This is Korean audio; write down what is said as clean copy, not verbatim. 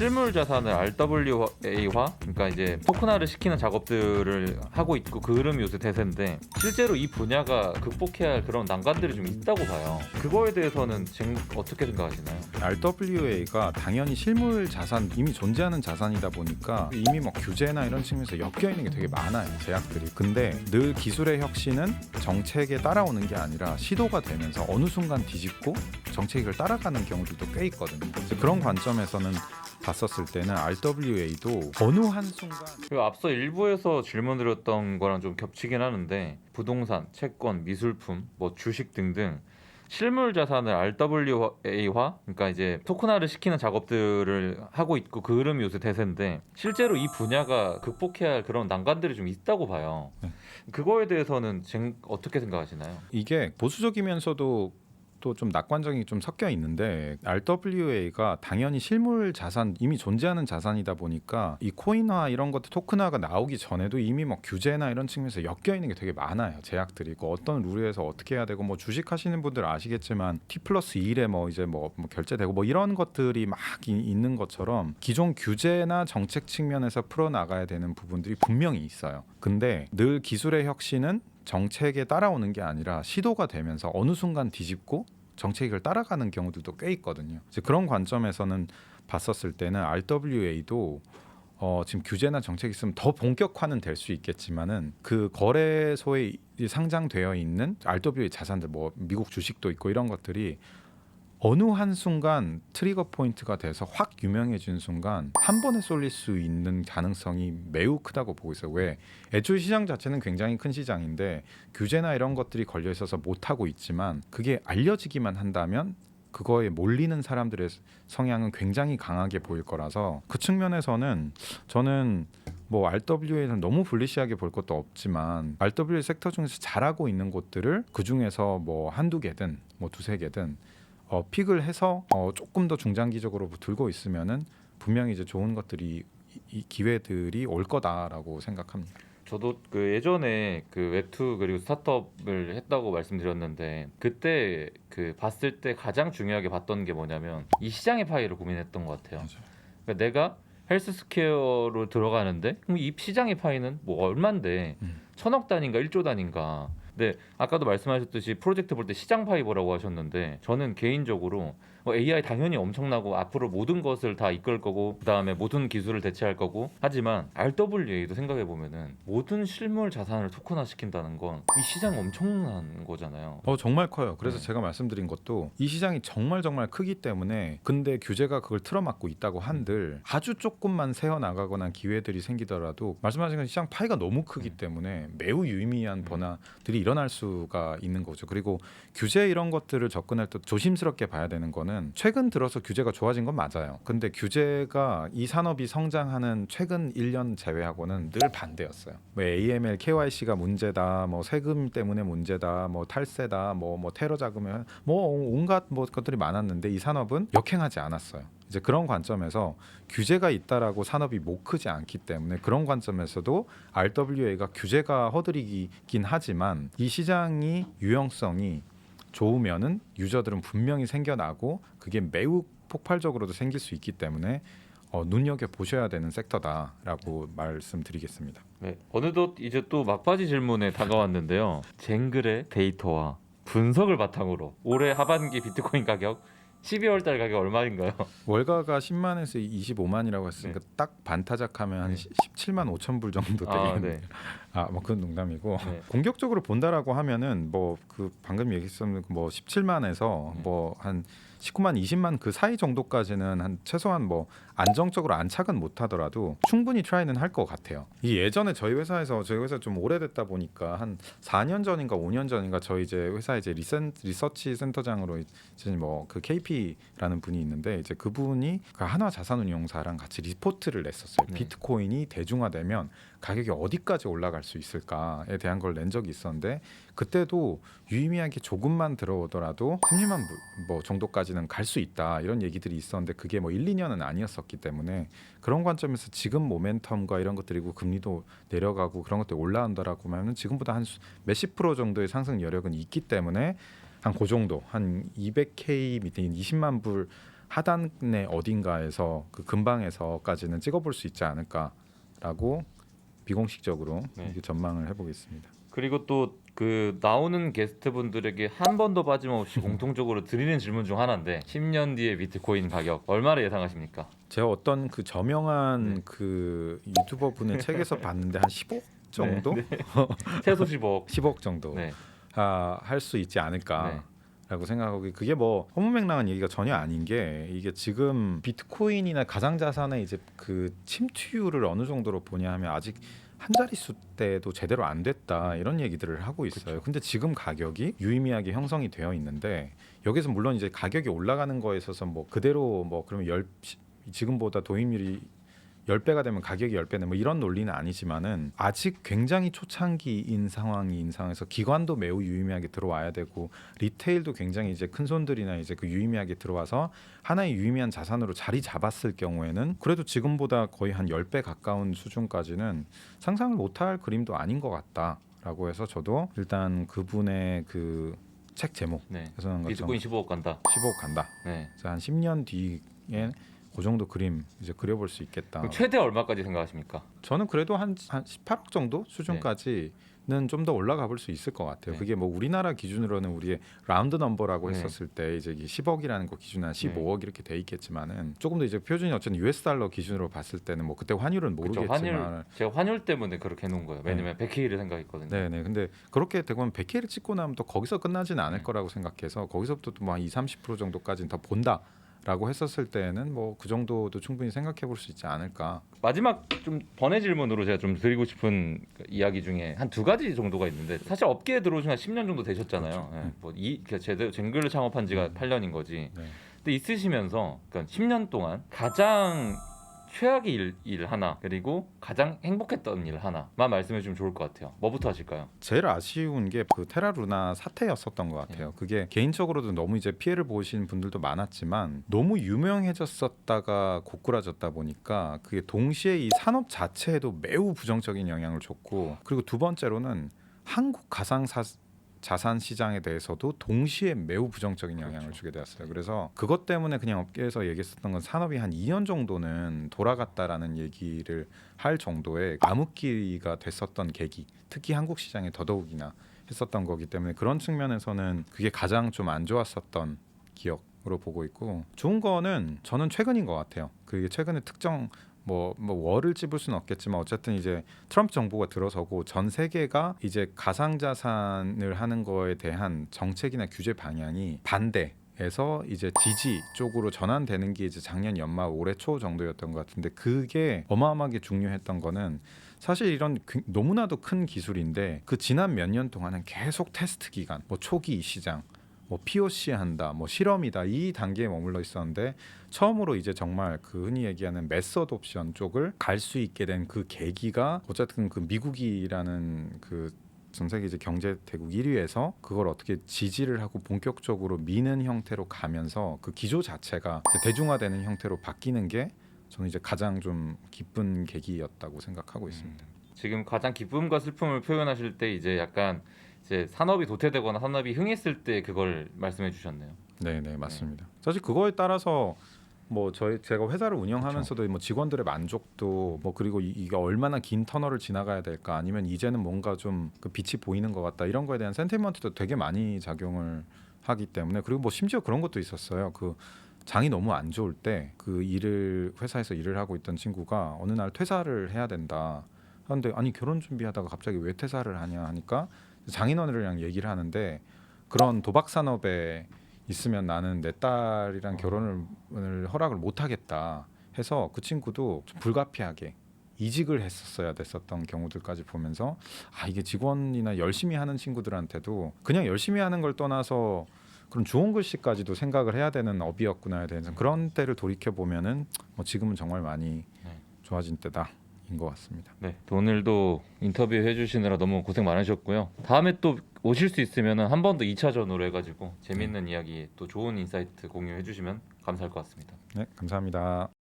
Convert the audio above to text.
실물 자산을 RWA화, 그러니까 이제 토큰화를 시키는 작업들을 하고 있고 그 흐름이 요새 대세인데 실제로 이 분야가 극복해야 할 그런 난관들이 좀 있다고 봐요. 그거에 대해서는 어떻게 생각하시나요? RWA가 당연히 실물 자산, 이미 존재하는 자산이다 보니까 이미 뭐 규제나 이런 측면에서 엮여 있는 게 되게 많아요, 제약들이. 근데 늘 기술의 혁신은 정책에 따라오는 게 아니라 시도가 되면서 어느 순간 뒤집고 정책을 따라가는 경우들도 꽤 있거든요. 그래서 그런 관점에서는 봤었을 때는 RWA도 어느 한 순간 그리고 앞서 일부에서 질문드렸던 거랑 좀 겹치긴 하는데 부동산, 채권, 미술품, 뭐 주식 등등 실물 자산을 RWA화, 그러니까 이제 토큰화를 시키는 작업들을 하고 있고 그 흐름이 요새 대세인데 실제로 이 분야가 극복해야 할 그런 난관들이 좀 있다고 봐요. 그거에 대해서는 어떻게 생각하시나요? 이게 보수적이면서도 또 좀 낙관적이 좀 섞여 있는데 RWA가 당연히 실물 자산, 이미 존재하는 자산이다 보니까 이 코인화 이런 것들 토큰화가 나오기 전에도 이미 뭐 규제나 이런 측면에서 엮여 있는 게 되게 많아요. 제약들이 있고 어떤 룰에서 어떻게 해야 되고 뭐 주식 하시는 분들 아시겠지만 T+1에 뭐 이제 뭐 결제되고 뭐 이런 것들이 막 있는 것처럼 기존 규제나 정책 측면에서 풀어 나가야 되는 부분들이 분명히 있어요. 근데 늘 기술의 혁신은 정책에 따라오는 게 아니라 시도가 되면서 어느 순간 뒤집고 정책을 따라가는 경우들도 꽤 있거든요. 이제 그런 관점에서는 봤었을 때는 RWA도 지금 규제나 정책이 있으면 더 본격화는 될 수 있겠지만은 그 거래소에 상장되어 있는 RWA 자산들, 뭐 미국 주식도 있고 이런 것들이 어느 한 순간 트리거 포인트가 돼서 확 유명해진 순간 한 번에 쏠릴 수 있는 가능성이 매우 크다고 보고 있어요. 왜? 애초에 시장 자체는 굉장히 큰 시장인데 규제나 이런 것들이 걸려 있어서 못 하고 있지만 그게 알려지기만 한다면 그거에 몰리는 사람들의 성향은 굉장히 강하게 보일 거라서 그 측면에서는 저는 뭐 RWA는 너무 불리시하게 볼 것도 없지만 RWA 섹터 중에서 잘하고 있는 곳들을 그 중에서 뭐 한두 개든 뭐 두세 개든 픽을 해서 조금 더 중장기적으로 들고 있으면은 분명히 이제 좋은 것들이 이 기회들이 올 거다라고 생각합니다. 저도 그 예전에 그 웹2 그리고 스타트업을 했다고 말씀드렸는데 그때 그 봤을 때 가장 중요하게 봤던 게 뭐냐면 이 시장의 파이를 고민했던 것 같아요. 그러니까 내가 헬스스퀘어로 들어가는데 그럼 이 시장의 파이는 뭐 얼만데 1,000억 단위인가 1조 단위인가. 근데 아까도 말씀하셨듯이 프로젝트 볼 때 시장 파이 보라고 하셨는데 저는 개인적으로 AI 당연히 엄청나고 앞으로 모든 것을 다 이끌 거고 그다음에 모든 기술을 대체할 거고 하지만 RWA도 생각해 보면은 모든 실물 자산을 토큰화 시킨다는 건 이 시장 엄청난 거잖아요. 정말 커요. 그래서 네. 제가 말씀드린 것도 이 시장이 정말 크기 때문에 근데 규제가 그걸 틀어막고 있다고 한들 아주 조금만 새어 나가거나 기회들이 생기더라도 말씀하신 건 시장 파이가 너무 크기 때문에 매우 유의미한 변화들이 일어날 수가 있는 거죠. 그리고 규제 이런 것들을 접근할 때 조심스럽게 봐야 되는 거는 최근 들어서 규제가 좋아진 건 맞아요. 근데 규제가 이 산업이 성장하는 최근 1년 제외하고는 늘 반대였어요. 뭐 AML, KYC가 문제다, 뭐 세금 때문에 문제다, 뭐 탈세다, 뭐 테러 자금에 뭐 온갖 뭐 것들이 많았는데 이 산업은 역행하지 않았어요. 이제 그런 관점에서 규제가 있다라고 산업이 못 크지 않기 때문에 그런 관점에서도 RWA가 규제가 허들이긴 하지만 이 시장이 유용성이 좋으면은 유저들은 분명히 생겨나고 그게 매우 폭발적으로도 생길 수 있기 때문에 눈여겨 보셔야 되는 섹터다라고 말씀드리겠습니다. 네, 어느덧 이제 또 막바지 질문에 다가왔는데요. 쟁글의 데이터와 분석을 바탕으로 올해 하반기 비트코인 가격 12월 달 가격 얼마인가요? 월가가 10만에서 25만이라고 했으니까 네. 딱 반타작하면 한 네. 17만 5천 불 정도 아, 되겠네요. 네. 뭐 그건 농담이고 네. 공격적으로 본다라고 하면은 뭐 그 방금 얘기했었는 뭐 17만에서 뭐 한 19만 20만 그 사이 정도까지는 한 최소한 뭐 안정적으로 안착은 못하더라도 충분히 트라이는 할 것 같아요. 이 예전에 저희 회사 좀 오래됐다 보니까 한 4년 전인가 5년 전인가 저희 이제 회사 이제 리서치 센터장으로 이제 뭐 그 KP라는 분이 있는데 이제 그분이 그 한화 자산운용사랑 같이 리포트를 냈었어요. 네. 비트코인이 대중화되면 가격이 어디까지 올라갈 수 있을까에 대한 걸 낸 적이 있었는데 그때도 유의미하게 조금만 들어오더라도 30만 뭐 정도까지는 갈 수 있다 이런 얘기들이 있었는데 그게 뭐 1, 2년은 아니었었기 때문에 그런 관점에서 지금 모멘텀과 이런 것들이고 금리도 내려가고 그런 것들이 올라온다라고 하면 지금보다 한 몇십 프로 정도의 상승 여력은 있기 때문에 한 그 정도 한 200K 밑에 20만 불 하단의 어딘가에서 그 근방에서까지는 찍어볼 수 있지 않을까라고 비공식적으로 네. 이렇게 전망을 해보겠습니다. 그리고 또 그 나오는 게스트분들에게 한 번도 빠짐없이 공통적으로 드리는 질문 중 하나인데 10년 뒤에 비트코인 가격 얼마를 예상하십니까? 제가 어떤 그 저명한 네. 그 유튜버 분의 책에서 봤는데 한 15억 정도, 네. 최소 10억. 10억 정도 네. 할 수 있지 않을까라고 생각하고 그게 뭐 허무맹랑한 얘기가 전혀 아닌 게 이게 지금 비트코인이나 가상자산의 이제 그 침투율을 어느 정도로 보냐 하면 아직 한 자릿수 때도 제대로 안 됐다 이런 얘기들을 하고 있어요. 그쵸. 근데 지금 가격이 유의미하게 형성이 되어 있는데 여기서 물론 이제 가격이 올라가는 거에 있어서 뭐 그대로 뭐 그러면 지금보다 도입률이 10배가 되면 가격이 10배네 뭐 이런 논리는 아니지만은 아직 굉장히 초창기인 상황에서 기관도 매우 유의미하게 들어와야 되고 리테일도 굉장히 이제 큰 손들이나 이제 그 유의미하게 들어와서 하나의 유의미한 자산으로 자리 잡았을 경우에는 그래도 지금보다 거의 한 10배 가까운 수준까지는 상상을 못할 그림도 아닌 것 같다라고 해서 저도 일단 그분의 그 책 제목에서는 네. 것처럼 비트코인 15억 간다. 15억 간다. 네. 그래서 한 10년 뒤에 그 정도 그림 이제 그려볼 수 있겠다. 그럼 최대 얼마까지 생각하십니까? 저는 그래도 한 18억 정도 수준까지는 좀 더 올라가 볼 수 있을 것 같아요. 네. 그게 뭐 우리나라 기준으로는 우리의 라운드 넘버라고 네. 했었을 때 이제 10억이라는 거 기준은 한 15억 이렇게 돼 있겠지만은 조금 더 이제 표준이 어쨌든 US 달러 기준으로 봤을 때는 뭐 그때 환율은 그쵸, 모르겠지만 제가 환율 때문에 그렇게 해놓은 거예요. 왜냐면 100K를 생각했거든요. 네네. 근데 그렇게 되고 보면 100K를 찍고 나면 또 거기서 끝나지는 않을 네. 거라고 생각해서 거기서부터 뭐 한 20-30% 정도까지는 더 본다라고 했었을 때는 뭐 그 정도도 충분히 생각해 볼 수 있지 않을까. 마지막 좀 번외 질문으로 제가 좀 드리고 싶은 그 이야기 중에 한 두 가지 정도가 있는데 사실 업계에 들어오신 한 10년 정도 되셨잖아요. 그렇죠. 예, 뭐이 제대로 쟁글을 창업한 지가 8년인 거지. 네. 근데 있으시면서 그러니까 10년 동안 가장 최악의 일 하나 그리고 가장 행복했던 일 하나만 말씀해 주면 좋을 것 같아요. 뭐부터 하실까요? 제일 아쉬운 게 그 테라루나 사태였었던 것 같아요. 그게 개인적으로도 너무 이제 피해를 보신 분들도 많았지만 너무 유명해졌었다가 고꾸라졌다 보니까 그게 동시에 이 산업 자체에도 매우 부정적인 영향을 줬고 그리고 두 번째로는 한국 자산 시장에 대해서도 동시에 매우 부정적인 영향을 그렇죠. 주게 되었어요. 그래서 그것 때문에 그냥 업계에서 얘기했었던 건 산업이 한 2년 정도는 돌아갔다라는 얘기를 할 정도의 암흑기가 됐었던 계기, 특히 한국 시장에 더더욱이나 했었던 거기 때문에 그런 측면에서는 그게 가장 좀 안 좋았었던 기억으로 보고 있고 좋은 거는 저는 최근인 것 같아요. 그게 최근에 특정 뭐 월을 찝을 수는 없겠지만 어쨌든 이제 트럼프 정부가 들어서고 전 세계가 이제 가상자산을 하는 거에 대한 정책이나 규제 방향이 반대에서 이제 지지 쪽으로 전환되는 게 이제 작년 연말 올해 초 정도였던 것 같은데 그게 어마어마하게 중요했던 거는 사실 이런 너무나도 큰 기술인데 그 지난 몇 년 동안은 계속 테스트 기간, 뭐 초기 시장, 뭐 POC 한다, 뭐 실험이다 이 단계에 머물러 있었는데 처음으로 이제 정말 그 흔히 얘기하는 매스어드 옵션 쪽을 갈 수 있게 된 그 계기가 어쨌든 그 미국이라는 그 전 세계 이제 경제 대국 1위에서 그걸 어떻게 지지를 하고 본격적으로 미는 형태로 가면서 그 기조 자체가 이제 대중화되는 형태로 바뀌는 게 저는 이제 가장 좀 기쁜 계기였다고 생각하고 있습니다. 지금 가장 기쁨과 슬픔을 표현하실 때 이제 약간 이제 산업이 도태되거나 산업이 흥했을 때 그걸 말씀해 주셨네요. 네, 맞습니다. 사실 그거에 따라서 뭐 제가 회사를 운영하면서도 뭐 직원들의 만족도 뭐 그리고 이게 얼마나 긴 터널을 지나가야 될까 아니면 이제는 뭔가 좀 그 빛이 보이는 것 같다 이런 거에 대한 센티먼트도 되게 많이 작용을 하기 때문에 그리고 뭐 심지어 그런 것도 있었어요. 그 장이 너무 안 좋을 때 그 회사에서 일을 하고 있던 친구가 어느 날 퇴사를 해야 된다. 그런데 아니 결혼 준비하다가 갑자기 왜 퇴사를 하냐 하니까 장인어른이랑 얘기를 하는데 그런 도박 산업에 있으면 나는 내 딸이랑 결혼을 허락을 못 하겠다 해서 그 친구도 좀 불가피하게 이직을 했었어야 됐었던 경우들까지 보면서 아 이게 직원이나 열심히 하는 친구들한테도 그냥 열심히 하는 걸 떠나서 그런 좋은 글씨까지도 생각을 해야 되는 업이었구나에 대해서 그런 때를 돌이켜 보면은 뭐 지금은 정말 많이 좋아진 때다. 인 것 같습니다. 네, 또 오늘도 인터뷰 해주시느라 너무 고생 많으셨고요. 다음에 또 오실 수 있으면 한 번 더 2차전으로 해가지고 재밌는 이야기 또 좋은 인사이트 공유해 주시면 감사할 것 같습니다. 네, 감사합니다.